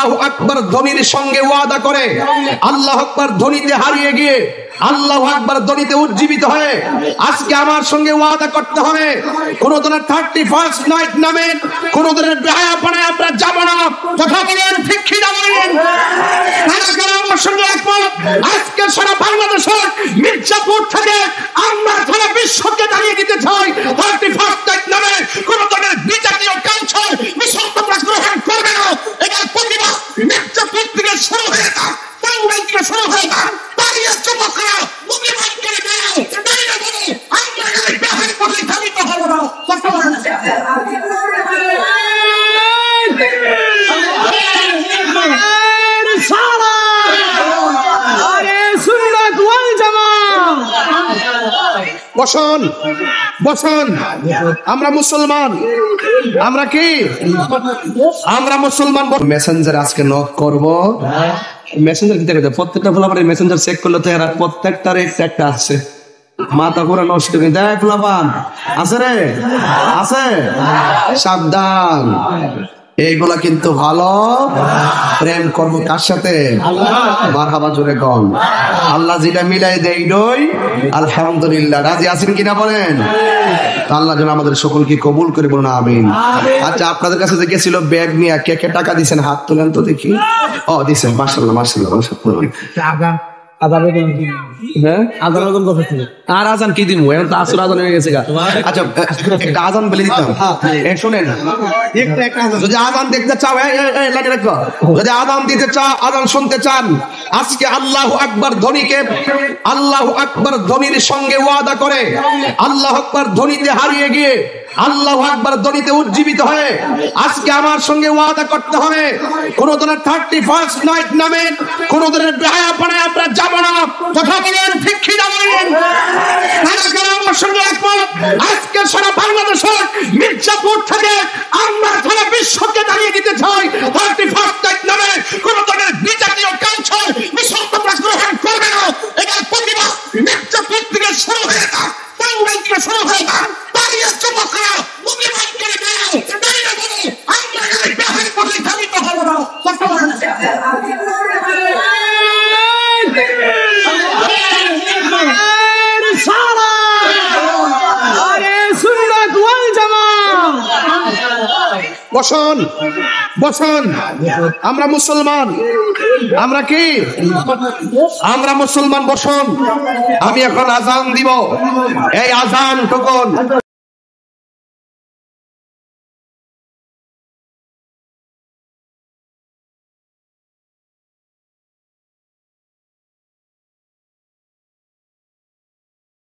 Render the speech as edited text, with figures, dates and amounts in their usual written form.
আল্লাহু আকবার ধ্বনির সঙ্গে ওয়াদা করে, আল্লাহু আকবার ধ্বনিতে হারিয়ে গিয়ে আল্লাহু আকবার ধ্বনিতে উজ্জীবিত হয়ে আজকে আমার সঙ্গে ওয়াদা করতে হবে, কোন ধরনের 31st নাইট নামে কোন ধরনের বেহায়াপনায় আমরা যাব না। কথা বলেন ঠিক কি না বলেন? আমার সঙ্গে একমত। আজকে সারা বাংলাদেশের মির্জাপুর থেকে আমরা সারা বিশ্বকে দাঁড়িয়ে দিতে চাই, 31st নাইট নামে কোন ধরনের বিজাতীয় কালচার মিশন তোমরা গ্রহণ করবে না। এটা প্রতিবাদ মির্জাপুর থেকে শুরু হয়ে না, টাঙ্গাইল থেকে শুরু হয়ে না, বসন বসন। আমরা মুসলমান, আমরা কি? আমরা মুসলমান। মেসেঞ্জার আজকে নক করব, মেসেঞ্জার দিতে গেছে প্রত্যেকটা ফলাফল মেসেঞ্জার চেক করলে তো এরা প্রত্যেকটার একটা আছে, মাথা পুরো নষ্ট করে দেয়। ফলাফল আছে রে, আছে, সাবধান। এইগুলা কিন্তু ভালো। প্রেম করবো কার সাথে? মারহাবা জোরে কন। আল্লাহ যেটা মিলাই দেয় দই আলহামদুলিল্লাহ। রাজি আছেন কিনা বলেন? আল্লাহ যেন আমাদের সকলকে কবুল করে বলুন আমিন। আচ্ছা, আপনাদের কাছে যে গেছিল ব্যাগ নিয়ে, কে কে টাকা দিচ্ছেন হাত তোলেন তো দেখি। ও দিচ্ছেন, মাশাআল্লাহ মাশাআল্লাহ মাশাআল্লাহ। আর আজান কি দিব? এখন তো আসর আজান হয়ে গেছে। আচ্ছা, একটা আজান বলে দিতাম, শোনেন। যদি আজান দেখতে চাও, লাগে রাখো, যদি আজান দিতে চাও, আজান শুনতে চান, আজকে আল্লাহু আকবার ধ্বনিকে, আল্লাহু আকবার ধ্বনির সঙ্গে ওয়াদা করে আল্লাহু আকবার ধ্বনিতে হারিয়ে গিয়ে আল্লাহু আকবার ধ্বনিতে উজ্জীবিত হয়ে আজকে আমার সঙ্গে ওয়াদা করতে হবে, কোন ধরনের 31st নাইট নামে কোন ধরনের বেহায়াপনায় আমরা যাব না। কথা বলেন ঠিক কি না বলেন? আমার সঙ্গে একমত। আজকে সারা বাংলাদেশের মির্জাপুর থেকে আমরা সারা বিশ্বকে দাঁড়িয়ে দিতে চাই, 31st নাইট নামে কোন ধরনের বিজাতীয় কালচার মিশন তোমরা গ্রহণ করবে না। এটা প্রতিবাদ মির্জাপুর থেকে শুরু হয়ে না, টাঙ্গাইল থেকে শুরু হয়ে না, বসন বসন। আমরা মুসলমান, আমরা কি? আমরা মুসলমান। বসন। আমি এখন আজান দিব, এই আজান টুকুন